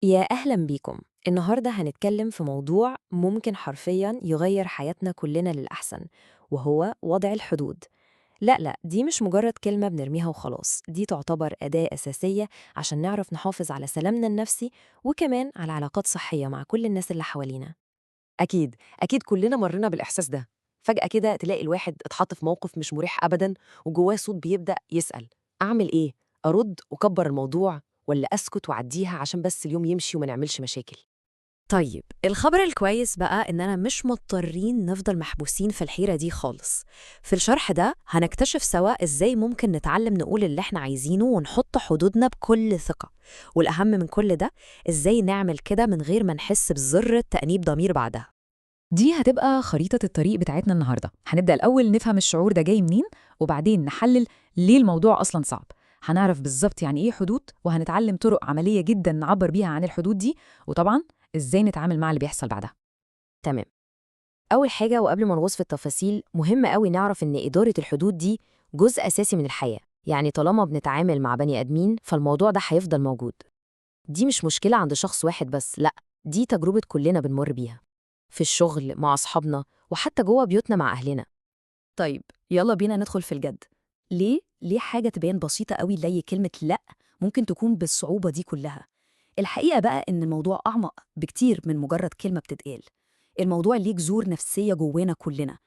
يا أهلا بيكم. النهاردة هنتكلم في موضوع ممكن حرفيا يغير حياتنا كلنا للأحسن، وهو وضع الحدود. لا دي مش مجرد كلمة بنرميها وخلاص، دي تعتبر أداة أساسية عشان نعرف نحافظ على سلامنا النفسي وكمان على علاقات صحية مع كل الناس اللي حوالينا. أكيد كلنا مرّينا بالإحساس ده، فجأة كده تلاقي الواحد اتحط في موقف مش مريح أبدًا، وجواه صوت بيبدأ يسأل: أعمل إيه؟ أرُد وأكبّر الموضوع والّا أسكت وأعدّيها عشان بس اليوم يمشي وما نعملش مشاكل؟ طيب الخبر الكويس بقى إننا مش مضطرين نفضل محبوسين في الحيرة دي خالص. في الشرح ده هنكتشف سوا إزاي ممكن نتعلم نقول اللي إحنا عايزينه ونحط حدودنا بكل ثقة، والأهم من كل ده إزاي نعمل كده من غير ما نحس بذرة تأنيب ضمير بعدها. دي هتبقى خريطة الطريق بتاعتنا النهاردة. هنبدأ الأول نفهم الشعور ده جاي منين، وبعدين نحلل ليه الموضوع أصلا صعب. هنعرف بالظبط يعني إيه حدود، وهنتعلم طرق عملية جدا نعبر بيها عن الحدود دي، وطبعا إزاي نتعامل مع اللي بيحصل بعدها. تمام. أول حاجة وقبل ما نغوص في التفاصيل، مهم أوي نعرف إن إدارة الحدود دي جزء أساسي من الحياة، يعني طالما بنتعامل مع بني آدمين فالموضوع ده هيفضل موجود. دي مش مشكلة عند شخص واحد بس، لأ، دي تجربة كلنا بنمُر بيها، في الشغل، مع أصحابنا، وحتى جوّه بيوتنا مع أهلنا. طيب يلا بينا ندخل في الجد. ليه حاجة تبان بسيطة قوي زي كلمة لأ ممكن تكون بالصعوبة دي كلها؟ الحقيقة بقى إن الموضوع أعمق بكتير من مجرد كلمة بتتقال. الموضوع ليه جذور نفسية جوانا كلنا.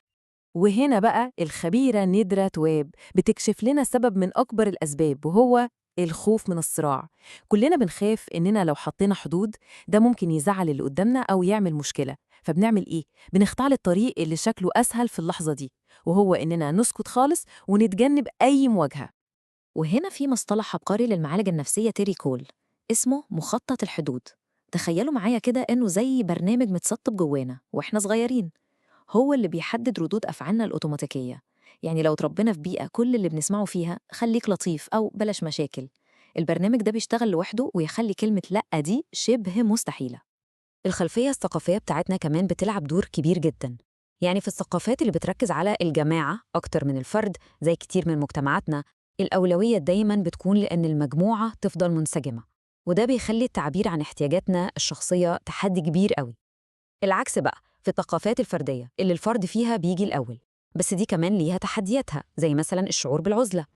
وهنا بقى الخبيرة ندرة تواب بتكشف لنا سبب من أكبر الأسباب، وهو الخوف من الصراع. كلنا بنخاف إننا لو حطينا حدود ده ممكن يزعل اللي قدامنا أو يعمل مشكلة، فبنعمل إيه؟ بنختار الطريق اللي شكله أسهل في اللحظة دي، وهو إننا نسكت خالص ونتجنب أي مواجهة. وهنا في مصطلح عبقري للمعالجة النفسية تيري كول اسمه مخطط الحدود. تخيلوا معايا كده إنه زي برنامج متسطب جوانا وإحنا صغيرين، هو اللي بيحدد ردود أفعالنا الأوتوماتيكية. يعني لو اتربينا في بيئة كل اللي بنسمعه فيها خليك لطيف أو بلاش مشاكل، البرنامج ده بيشتغل لوحده ويخلي كلمة لأ دي شبه مستحيلة. الخلفية الثقافية بتاعتنا كمان بتلعب دور كبير جدا. يعني في الثقافات اللي بتركز على الجماعة أكتر من الفرد زي كتير من مجتمعاتنا، الأولوية دايما بتكون لأن المجموعة تفضل منسجمة، وده بيخلي التعبير عن احتياجاتنا الشخصية تحدي كبير قوي. العكس بقى في الثقافات الفردية اللي الفرد فيها بيجي الأول، بس دي كمان ليها تحدياتها زي مثلا الشعور بالعزلة.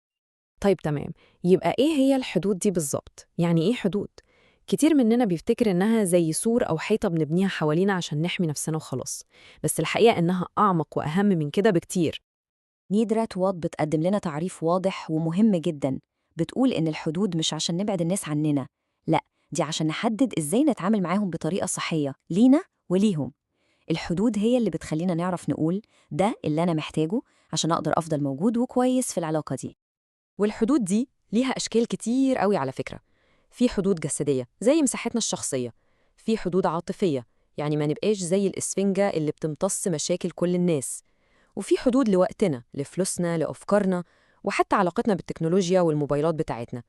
طيب تمام، يبقى إيه هي الحدود دي بالظبط؟ يعني إيه حدود؟ كتير مننا بيفتكر إنها زي سور أو حيطة بنبنيها حوالينا عشان نحمي نفسنا وخلاص، بس الحقيقة إنها أعمق وأهم من كده بكتير. نيدرا وات بتقدم لنا تعريف واضح ومهم جدا. بتقول إن الحدود مش عشان نبعد الناس عننا، لأ، دي عشان نحدد إزاي نتعامل معاهم بطريقة صحية لينا وليهم. الحدود هي اللي بتخلينا نعرف نقول ده اللي أنا محتاجه عشان أقدر أفضل موجود وكويس في العلاقة دي. والحدود دي ليها أشكال كتير قوي على فكرة. في حدود جسدية زي مساحتنا الشخصية، في حدود عاطفية يعني ما نبقاش زي الإسفنجة اللي بتمتص مشاكل كل الناس، وفي حدود لوقتنا، لفلوسنا، لأفكارنا، وحتى علاقتنا بالتكنولوجيا والموبايلات بتاعتنا.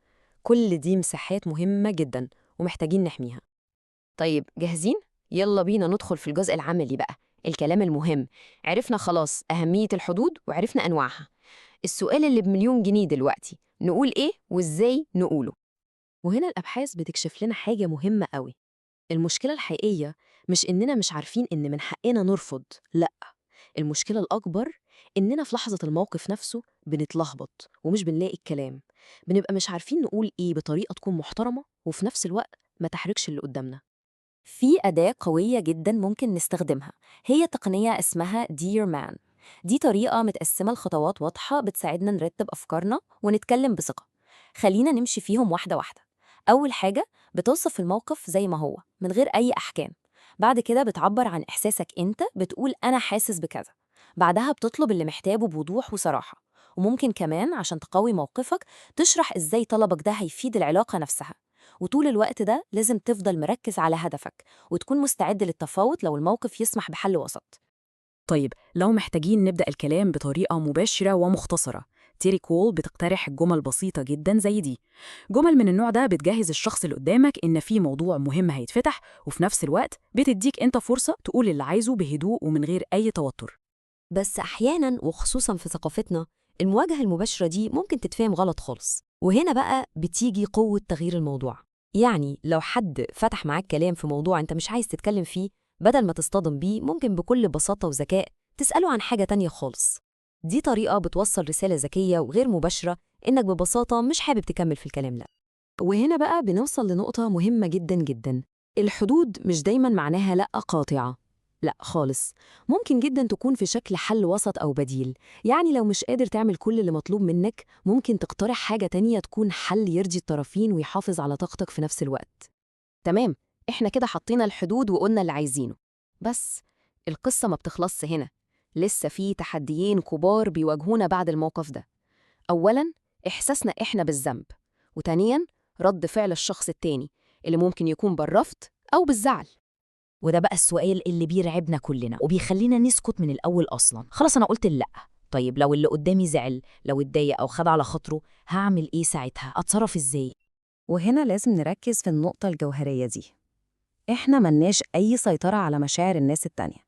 كل دي مساحات مهمة جدا ومحتاجين نحميها. طيب جاهزين؟ يلا بينا ندخل في الجزء العملي بقى، الكلام المهم. عرفنا خلاص أهمية الحدود وعرفنا أنواعها. السؤال اللي بمليون جنيه دلوقتي، نقول إيه وإزاي نقوله؟ وهنا الأبحاث بتكشف لنا حاجة مهمة قوي. المشكلة الحقيقية مش إننا مش عارفين إن من حقنا نرفض، لأ، المشكلة الأكبر إننا في لحظة الموقف نفسه بنتلخبط ومش بنلاقي الكلام، بنبقى مش عارفين نقول إيه بطريقة تكون محترمة وفي نفس الوقت ما تحرجش اللي قدامنا. في أداة قوية جدا ممكن نستخدمها، هي تقنية اسمها Dear Man. دي طريقة متقسمة لخطوات واضحة بتساعدنا نرتب أفكارنا ونتكلم بثقة. خلينا نمشي فيهم واحدة واحدة. أول حاجة، بتوصف الموقف زي ما هو من غير أي أحكام. بعد كده بتعبر عن إحساسك أنت، بتقول أنا حاسس بكذا. بعدها بتطلب اللي محتاجه بوضوح وصراحة. وممكن كمان عشان تقوي موقفك تشرح إزاي طلبك ده هيفيد العلاقة نفسها. وطول الوقت ده لازم تفضل مركز على هدفك وتكون مستعد للتفاوض لو الموقف يسمح بحل وسط. طيب لو محتاجين نبدأ الكلام بطريقة مباشرة ومختصرة، تيري كول بتقترح جمل بسيطة جدا زي دي. جمل من النوع ده بتجهز الشخص اللي قدامك إن في موضوع مهم هيتفتح، وفي نفس الوقت بتديك أنت فرصة تقول اللي عايزه بهدوء ومن غير أي توتر. بس أحياناً وخصوصاً في ثقافتنا، المواجهة المباشرة دي ممكن تتفهم غلط خالص، وهنا بقى بتيجي قوة تغيير الموضوع. يعني لو حد فتح معاك كلام في موضوع أنت مش عايز تتكلم فيه، بدل ما تصطدم بيه ممكن بكل بساطة وذكاء تسأله عن حاجة تانية خالص. دي طريقة بتوصل رسالة ذكية وغير مباشرة إنك ببساطة مش حابب تكمل في الكلام ده. وهنا بقى بنوصل لنقطة مهمة جداً جداً. الحدود مش دايماً معناها لأ قاطعة. لأ خالص، ممكن جداً تكون في شكل حل وسط أو بديل. يعني لو مش قادر تعمل كل اللي مطلوب منك، ممكن تقترح حاجة تانية تكون حل يرضي الطرفين ويحافظ على طاقتك في نفس الوقت. تمام، إحنا كده حطينا الحدود وقلنا اللي عايزينه. بس القصة ما بتخلصش هنا. لسه في تحديين كبار بيواجهونا بعد الموقف ده. أولاً، إحساسنا إحنا بالذنب. وتانياً، رد فعل الشخص التاني اللي ممكن يكون بالرفض أو بالزعل. وده بقى السؤال اللي بيرعبنا كلنا وبيخلينا نسكت من الأول أصلا. خلاص أنا قلت لأ، طيب لو اللي قدامي زعل، لو اتضايق أو خد على خاطره، هعمل إيه ساعتها؟ أتصرف إزاي؟ وهنا لازم نركز في النقطة الجوهرية دي. إحنا ملناش أي سيطرة على مشاعر الناس التانية،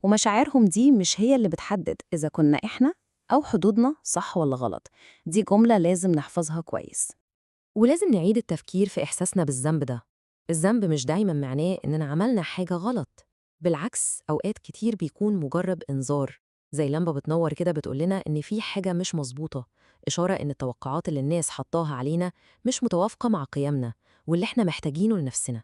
ومشاعرهم دي مش هي اللي بتحدد إذا كنا إحنا أو حدودنا صح ولا غلط. دي جملة لازم نحفظها كويس. ولازم نعيد التفكير في إحساسنا بالذنب ده. الذنب مش دايماً معناه إننا عملنا حاجة غلط. بالعكس، أوقات كتير بيكون مجرد إنذار، زي لمبة بتنور كده بتقولنا إن في حاجة مش مظبوطة، إشارة إن التوقعات اللي الناس حطاها علينا مش متوافقة مع قيمنا واللي إحنا محتاجينه لنفسنا.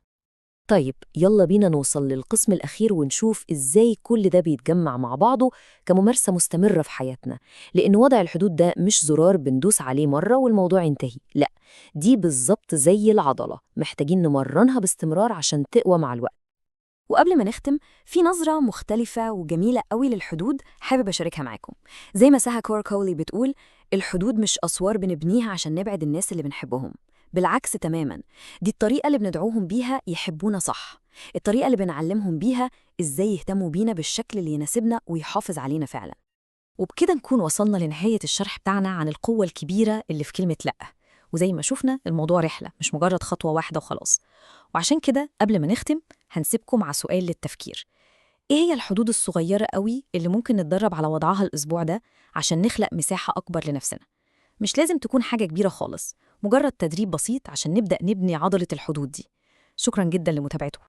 طيب يلا بينا نوصل للقسم الأخير ونشوف إزاي كل ده بيتجمع مع بعضه كممارسة مستمرة في حياتنا. لأن وضع الحدود ده مش زرار بندوس عليه مرة والموضوع ينتهي، لأ، دي بالظبط زي العضلة، محتاجين نمرنها باستمرار عشان تقوى مع الوقت. وقبل ما نختم، في نظرة مختلفة وجميلة قوي للحدود حابب أشاركها معاكم. زي ما ساها كوركولي بتقول، الحدود مش أسوار بنبنيها عشان نبعد الناس اللي بنحبهم. بالعكس تماماً، دي الطريقة اللي بندعوهم بيها يحبونا صح، الطريقة اللي بنعلمهم بيها إزاي يهتموا بينا بالشكل اللي يناسبنا ويحافظ علينا فعلاً. وبكده نكون وصلنا لنهاية الشرح بتاعنا عن القوة الكبيرة اللي في كلمة لأ. وزي ما شفنا الموضوع رحلة مش مجرد خطوة واحدة وخلاص. وعشان كده قبل ما نختم هنسيبكم مع سؤال للتفكير: إيه هي الحدود الصغيرة قوي اللي ممكن نتدرب على وضعها الأسبوع ده عشان نخلق مساحة أكبر لنفسنا؟ مش لازم تكون حاجة كبيرة خالص، مجرد تدريب بسيط عشان نبدأ نبني عضلة الحدود دي. شكراً جداً لمتابعتكم.